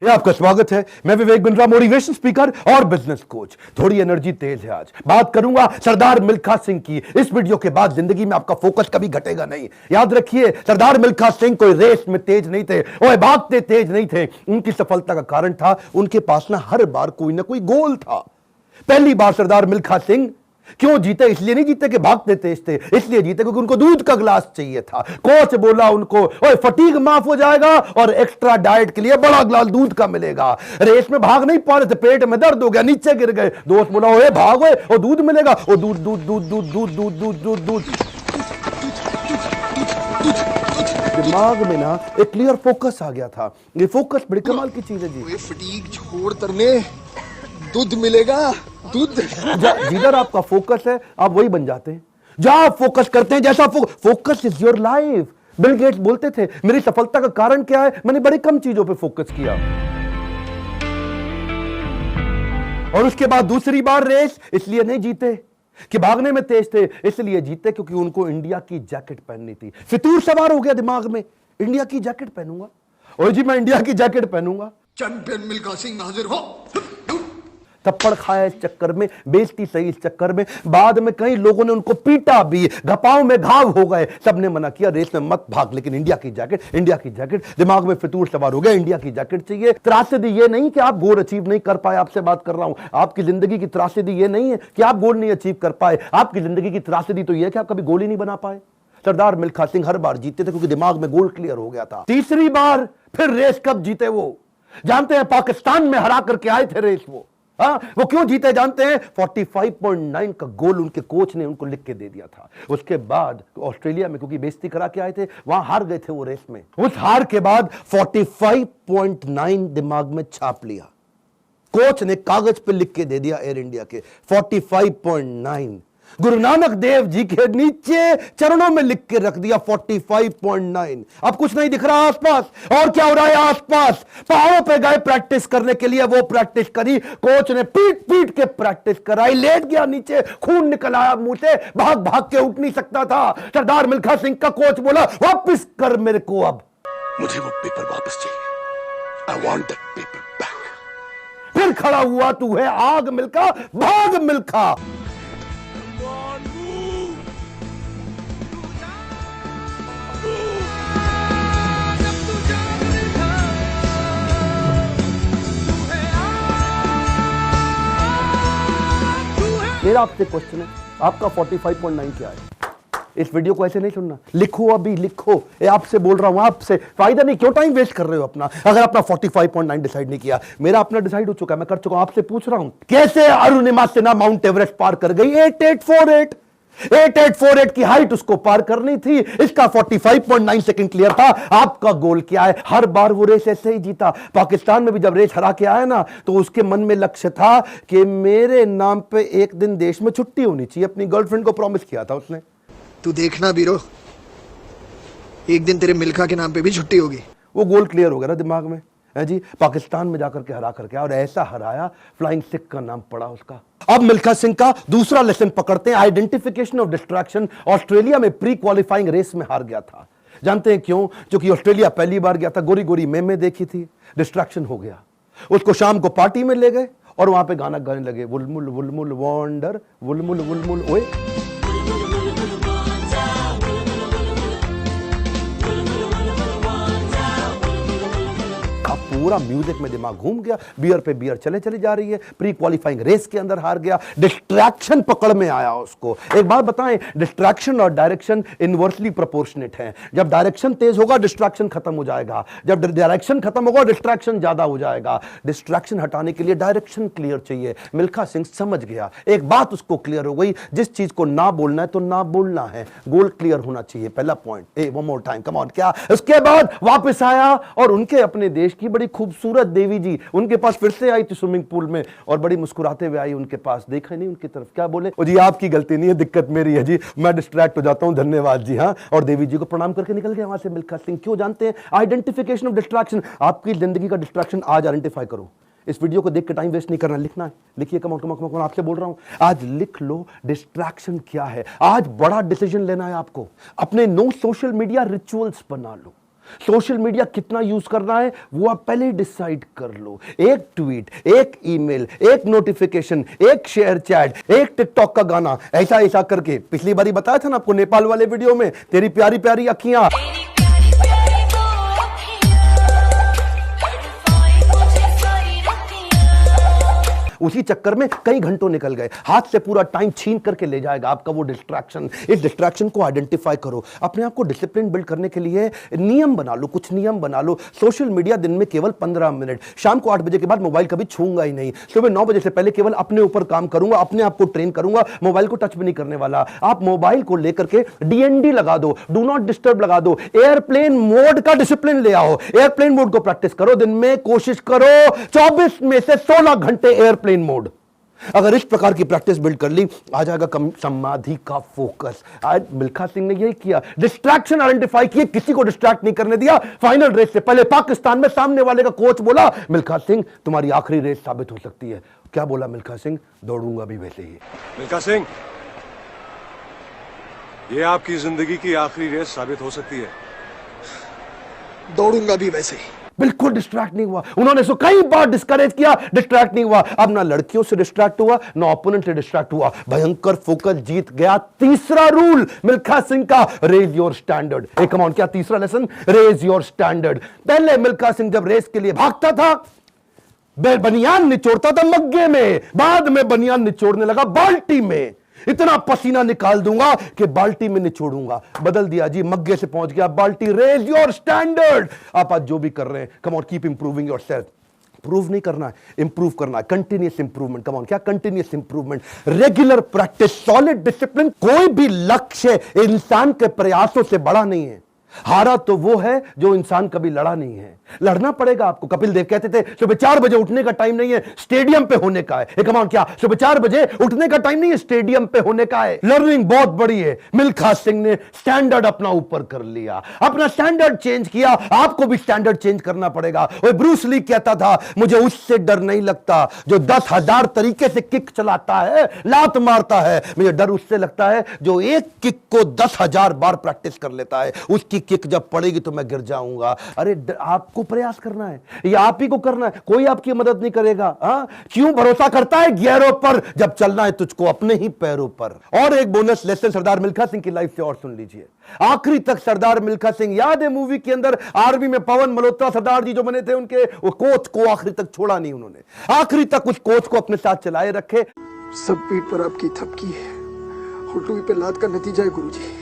ये आपका स्वागत है। मैं विवेक बिंद्रा, मोटिवेशन स्पीकर और बिजनेस कोच। थोड़ी एनर्जी तेज है। आज बात करूंगा सरदार मिल्खा सिंह की। इस वीडियो के बाद जिंदगी में आपका फोकस कभी घटेगा नहीं। याद रखिए, सरदार मिल्खा सिंह कोई रेस में तेज नहीं थे, वो भागते तेज नहीं थे। उनकी सफलता का कारण था उनके पास ना हर बार कोई ना कोई गोल था। पहली बार सरदार मिल्खा सिंह क्यों जीते? इसलिए नहीं जीते कि भागते तेज थे, इसलिए जीते क्योंकि उनको दूध का गिलास चाहिए था। कोच बोला उनको, ओए फटीग माफ हो जाएगा और एक्स्ट्रा डाइट के लिए बड़ा गिलास दूध का मिलेगा। रेस में भाग नहीं पा रहे थे, पेट में दर्द हो गया, नीचे गिर गए। दोस्त बोला, ओए भागो और दूध मिलेगा। और दूध दूध दूध दूध दूध दूध दूध दूध दूध दिमाग में ना एक क्लियर फोकस आ गया था। ये फोकस बड़ी कमाल की चीज है जी। फटीग छोड़ तरने दूध मिलेगा, दूध। जिधर आपका फोकस है आप वही बन जाते हैं। जहां आप फोकस करते हैं, जैसा focus is your life. Bill Gates बोलते थे, मेरी सफलता का कारण क्या है? मैंने बड़ी कम चीजों पे फोकस किया। और उसके बाद दूसरी बार रेस इसलिए नहीं जीते कि भागने में तेज थे, इसलिए जीते क्योंकि उनको इंडिया की जैकेट पहननी थी। फितूर सवार हो गया दिमाग में, इंडिया की जैकेट पहनूंगा। और जी मैं इंडिया की जैकेट पहनूंगा। चैंपियन मिल्खा सिंह हाजिर हो। थप्पड़ खाया इस चक्कर में, बेइज्जती सही इस चक्कर में। बाद में कई लोगों ने उनको पीटा भी, घपाव में घाव हो गए। सबने मना किया, रेस में मत भाग, लेकिन इंडिया की जैकेट, इंडिया की जैकेट। दिमाग में फितूर सवार हो गया, इंडिया की जैकेट चाहिए। त्रासदी ये नहीं कि आप गोल अचीव नहीं कर पाए, आपसे बात कर रहा हूं। आपकी जिंदगी की त्रासदी ये नहीं है कि आप गोल नहीं अचीव कर पाए। आपकी जिंदगी की त्रासदी तो यह है कि आप कभी गोल ही नहीं बना पाए। सरदार मिल्खा सिंह हर बार जीते थे क्योंकि दिमाग में गोल क्लियर हो गया था। तीसरी बार फिर रेस कब जीते वो जानते हैं? पाकिस्तान में हरा करके आए थे रेस वो। वो क्यों जीते जानते हैं? 45.9 का गोल उनके कोच ने उनको लिख के दे दिया था। उसके बाद ऑस्ट्रेलिया में क्योंकि बेइज्जती करा के आए थे, वहां हार गए थे वो रेस में। उस हार के बाद 45.9 दिमाग में छाप लिया। कोच ने कागज पे लिख के दे दिया एयर इंडिया के 45.9। गुरु नानक देव जी के नीचे चरणों में लिख के रख दिया 45.9। अब कुछ नहीं दिख रहा आसपास। और क्या हो रहा है आसपास? पहाड़ों पे गए प्रैक्टिस करने के लिए, वो प्रैक्टिस करी। कोच ने पीट पीट के प्रैक्टिस कराई। लेट गया नीचे, खून निकल आया मुंह से, भाग भाग के उठ नहीं सकता था। सरदार मिल्खा सिंह का कोच बोला, वापस कर मेरे को, अब मुझे वो पेपर वापस चाहिए। I want that paper back। फिर खड़ा हुआ, तू है आग मिल्खा, भाग मिल्खा। मेरा आपसे क्वेश्चन है, आपका 45.9 क्या है? इस वीडियो को ऐसे नहीं सुनना, लिखो, अभी लिखो। ये आपसे बोल रहा हूं, आपसे। फायदा नहीं, क्यों टाइम वेस्ट कर रहे हो अपना? अगर अपना 45.9 डिसाइड नहीं किया, मेरा अपना डिसाइड हो चुका है, मैं कर चुका हूं। आपसे पूछ रहा हूं, कैसे अरुणिमा सिन्हा माउंट एवरेस्ट पार कर गई? 8848 8848 की हाइट उसको पार करनी थी। इसका 45.9 सेकंड क्लियर था। आपका गोल क्या है? हर बार वो रेस ऐसे ही जीता। पाकिस्तान में भी जब रेस हरा के आया ना, तो उसके मन में लक्ष्य था कि मेरे नाम पे एक दिन देश में छुट्टी होनी चाहिए। अपनी गर्लफ्रेंड को प्रॉमिस किया था उसने। तू देखना बीरो, एक दिन तेरे मिल्खा के नाम पे भी छुट्टी होगी। वो गोल क्लियर हो गया ना दिमाग में, है जी। पाकिस्तान में जाकर के हरा करके, और ऐसा हराया, फ्लाइंग सिख का नाम पड़ा उसका। अब मिल्खा सिंह का दूसरा लेसन पकड़ते हैं, आइडेंटिफिकेशन ऑफ डिस्ट्रैक्शन। ऑस्ट्रेलिया में प्री क्वालिफाइंग रेस में हार गया था। जानते हैं क्यों? क्योंकि ऑस्ट्रेलिया पहली बार गया था, गोरी गोरी मेमे देखी थी, डिस्ट्रैक्शन हो गया। उसको शाम को पार्टी में ले गए और वहां पे गाना गाने लगे, वुलमुल वुलमुल वॉन्डर, वुलमुल वुलमुल ओए। पूरा म्यूजिक में दिमाग घूम गया, बियर पे बियर चले चली जा रही है। प्री क्वालिफाइंग रेस के अंदर हार गया, डिस्ट्रैक्शन पकड़ में आया उसको। एक बात बताएं, डिस्ट्रैक्शन और डायरेक्शन इनवर्सली प्रोपोर्शनेट है। जब डायरेक्शन तेज होगा, डिस्ट्रैक्शन खत्म हो जाएगा। जब डायरेक्शन खत्म होगा, डिस्ट्रैक्शन ज्यादा हो जाएगा। डिस्ट्रैक्शन हटाने के लिए डायरेक्शन क्लियर चाहिए। मिल्खा सिंह समझ गया, एक बात उसको क्लियर हो गई, जिस चीज को ना बोलना है तो ना बोलना है। गोल क्लियर होना चाहिए, पहला point. One more time, come on. क्या? उसके बाद वापस आया और उनके अपने देश की बड़ी खूबसूरत देवी जी उनके पास फिर से आई थी स्विमिंग पूल में, और बड़ी मुस्कुराते हुए आई उनके पास। देखा नहीं उनकी तरफ, क्या बोले? जी आपकी गलती नहीं है, दिक्कत मेरी है जी, मैं डिस्ट्रैक्ट हो जाता हूं, धन्यवाद जी। हाँ, और देवी जी को प्रणाम करके निकल गया वहां से मिल्खा सिंह। क्यों जानते हैं? Identification of distraction. आपकी जिंदगी का डिस्ट्रैक्शन आज आइडेंटिफाई करो। इस वीडियो को देख के टाइम वेस्ट नहीं करना, लिखना है, लिखिए। कम ऑन आपसे बोल रहा हूं, आज लिख लो डिस्ट्रैक्शन क्या है। आज बड़ा डिसीजन लेना है आपको। अपने नो सोशल मीडिया रिचुअल्स बना लो। सोशल मीडिया कितना यूज करना है वो आप पहले ही डिसाइड कर लो। एक ट्वीट, एक ईमेल, एक नोटिफिकेशन, एक शेयर चैट, एक टिकटॉक का गाना, ऐसा ऐसा करके। पिछली बारी बताया था ना आपको नेपाल वाले वीडियो में, तेरी प्यारी प्यारी अखियां, उसी चक्कर में कई घंटों निकल गए, हाथ से पूरा टाइम छीन करके ले जाएगा आपका वो डिस्ट्रैक्शन। इस डिस्ट्रैक्शन को आइडेंटिफाई करो, अपने आप को डिसिप्लिन बिल्ड करने के लिए नियम बना लो, कुछ नियम बना लो। सोशल मीडिया दिन में केवल 15 मिनट, शाम को 8 बजे के बाद मोबाइल कभी छूंगा ही नहीं, सुबह 9 बजे से पहले केवल अपने ऊपर काम करूंगा, अपने आप को ट्रेन करूंगा, मोबाइल को टच भी नहीं करने वाला। आप मोबाइल को लेकर के डीएनडी लगा दो, डू नॉट डिस्टर्ब लगा दो, एयरप्लेन मोड का डिसिप्लिन ले आओ, एयरप्लेन मोड को प्रैक्टिस करो। दिन में कोशिश करो 24 में से 16 घंटे एयरप्लेन मोड। अगर इस प्रकार की प्रैक्टिस बिल्ड कर ली, आ जाएगा समाधि का फोकस। आज मिल्खा सिंह ने यही किया, डिस्ट्रैक्शन आइडेंटिफाई किए, किसी को डिस्ट्रैक्ट नहीं करने दिया। फाइनल रेस से पहले पाकिस्तान में सामने वाले का कोच बोला, मिल्खा सिंह तुम्हारी आखिरी रेस साबित हो सकती है। क्या बोला मिल्खा सिंह? दौड़ूंगा भी वैसे ही। मिल्खा सिंह, ये आपकी जिंदगी की आखिरी रेस साबित हो सकती है। दौड़ूंगा भी वैसे ही। बिल्कुल डिस्ट्रैक्ट नहीं हुआ। उन्होंने सो कई बार डिस्करेज किया, डिस्ट्रैक्ट नहीं हुआ। अब ना लड़कियों से डिस्ट्रैक्ट हुआ, ना ओपोनेंट से डिस्ट्रैक्ट हुआ, भयंकर फोकस, जीत गया। तीसरा रूल मिल्खा सिंह का, रेज योर स्टैंडर्ड। एक कमाउंट, क्या तीसरा लेसन? Raise your standard. पहले मिल्खा सिंह जब रेस के लिए भागता था, बनियान निचोड़ता था मग्गे में, बाद में बनियान निचोड़ने लगा बाल्टी में। इतना पसीना निकाल दूंगा कि बाल्टी में निचोड़ूंगा। बदल दिया जी, मग्गे से पहुंच गया बाल्टी। Raise your standard. आप आज जो भी कर रहे हैं, come on, keep improving yourself. Prove नहीं करना है, इंप्रूव करना है। Continuous improvement. कम ऑन, क्या continuous improvement? Regular practice, solid discipline. कोई भी लक्ष्य इंसान के प्रयासों से बड़ा नहीं है। हारा तो वो है जो इंसान कभी लड़ा नहीं है। लड़ना पड़ेगा आपको। कपिल देव कहते थे सुबह 4 बजे उठने का टाइम नहीं है, स्टेडियम पे होने का है। कम ऑन, क्या सुबह 4 बजे उठने का टाइम नहीं है, स्टेडियम पे होने का है। लर्निंग बहुत बड़ी है। मिल्खा सिंह ने स्टैंडर्ड अपना ऊपर कर लिया, अपना स्टैंडर्ड चेंज किया। आपको भी स्टैंडर्ड चेंज करना पड़ेगा। और ब्रूस ली कहता था, मुझे उससे डर नहीं लगता जो 10,000 तरीके से किक चलाता है, लात मारता है। मुझे डर उससे लगता है जो एक किक को 10,000 बार प्रैक्टिस कर लेता है। उसकी किक जब पड़ेगी तो मैं गिर जाऊंगा। अरे आपको प्रयास करना है, ये आप ही को करना है, कोई आपकी मदद नहीं करेगा। क्यों भरोसा करता है गियरों पर, जब चलना है तुझको अपने ही पैरों पर। और एक बोनस लेसन सरदार मिल्खा सिंह की लाइफ से और सुन लीजिए। आखिरी तक सरदार मिल्खा सिंह, याद है मूवी के अंदर आर्मी में पवन मल्होत्रा सरदार जी जो बने थे, उनके वो कोच को आखिरी तक छोड़ा नहीं उन्होंने। आखिरी तक उस कोच को अपने साथ चलाए रखे। सब पीठ पर आपकी थपकी है, हुटुई पे लात का नतीजा है गुरुजी।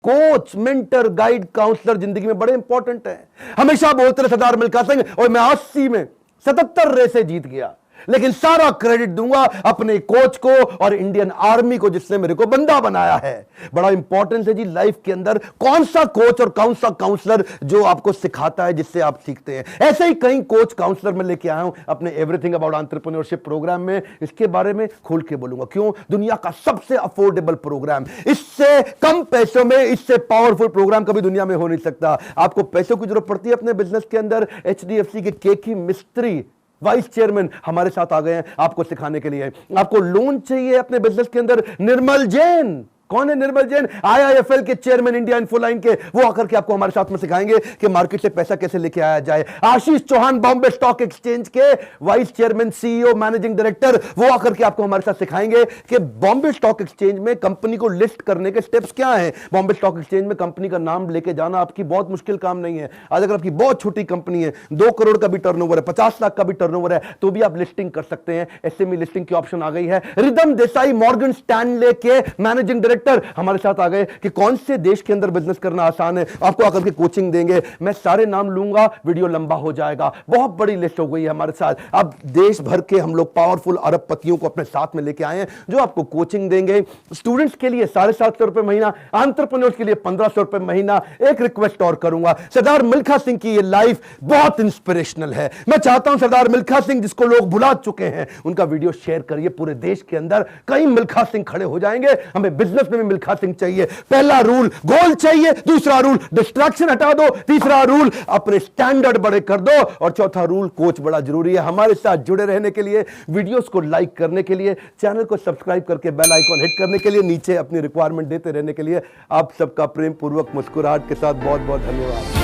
कोच, मेंटर, गाइड, काउंसलर जिंदगी में बड़े इंपॉर्टेंट है। हमेशा बोलते रहे सरदार मिल्खा सिंह, और मैं 80 में 77 रेसे जीत गया, लेकिन सारा क्रेडिट दूंगा अपने कोच को और इंडियन आर्मी को जिसने मेरे को बंदा बनाया है। बड़ा इंपॉर्टेंट है जी लाइफ के अंदर, कौन सा कोच और कौन सा काउंसलर जो आपको सिखाता है, जिससे आप सीखते हैं। ऐसे ही कई कोच काउंसलर में लेके आया हूं अपने एवरीथिंग अबाउट एंटरप्रेन्योरशिप प्रोग्राम में। इसके बारे में खोल के बोलूंगा। क्यों? दुनिया का सबसे अफोर्डेबल प्रोग्राम, इससे कम पैसों में इससे पावरफुल प्रोग्राम कभी दुनिया में हो नहीं सकता। आपको पैसों की जरूरत पड़ती है अपने बिजनेस के अंदर, HDFC के केकी मिस्त्री वाइस चेयरमैन हमारे साथ आ गए हैं आपको सिखाने के लिए। आपको लोन चाहिए अपने बिजनेस के अंदर, निर्मल जैन। कौन है निर्मल जैन? IIFL के चेयरमैन, इंडिया इन्फोलाइन के। वो आकर के आपको हमारे साथ में सिखाएंगे कि मार्केट से पैसा कैसे लेके आया जाए। आशीष चौहान, बॉम्बे स्टॉक एक्सचेंज के vice chairman, CEO, managing director, वो आकर के आपको हमारे साथ सिखाएंगे कि बॉम्बे स्टॉक एक्सचेंज में कंपनी को लिस्ट करने के स्टेप्स क्या हैं। बॉम्बे स्टॉक एक्सचेंज में कंपनी का नाम लेके जाना आपकी बहुत मुश्किल काम नहीं है। आज अगर आपकी बहुत छोटी कंपनी है, 2 करोड़ का भी टर्नओवर है, 50 लाख का भी टर्नओवर है, तो भी आप लिस्टिंग कर सकते हैं। SME लिस्टिंग की ऑप्शन आ गई है। रिदम देसाई, मॉर्गन स्टैनले के मैनेजिंग डायरेक्टर हमारे साथ आ गए कि कौन से देश के अंदर बिजनेस करना आसान है। आपको आकर के कोचिंग देंगे। मैं सारे नाम लूंगा, वीडियो लंबा हो जाएगा। बहुत बड़ी लिस्ट हो गई है हमारे साथ। अब देश भर के हम लोग पावरफुल अरबपतियों को अपने साथ में लेके आए हैं जो आपको कोचिंग देंगे। स्टूडेंट्स के लिए 750 रुपए महीना, एंटरप्रेन्योर्स के लिए 1500 रुपए महीना। एक रिक्वेस्ट और करूंगा, सरदार मिल्खा सिंह की ये लाइफ बहुत इंस्पिरेशनल है। मैं चाहता हूं सरदार मिल्खा सिंह जिसको लोग भुला चुके हैं, उनका वीडियो शेयर करिए पूरे देश के अंदर। कई मिल्खा सिंह खड़े हो जाएंगे। हमें बिजनेस में भी मिल्खा सिंह चाहिए। पहला रूल गोल चाहिए, दूसरा रूल डिस्ट्रैक्शन हटा दो, तीसरा रूल अपने स्टैंडर्ड बड़े कर दो, और चौथा रूल कोच बड़ा जरूरी है। हमारे साथ जुड़े रहने के लिए, वीडियोस को लाइक करने के लिए, चैनल को सब्सक्राइब करके बेल आइकॉन हिट करने के लिए, नीचे अपनी रिक्वायरमेंट देते रहने के लिए आप सबका प्रेम पूर्वक मुस्कुराहट के साथ बहुत बहुत धन्यवाद।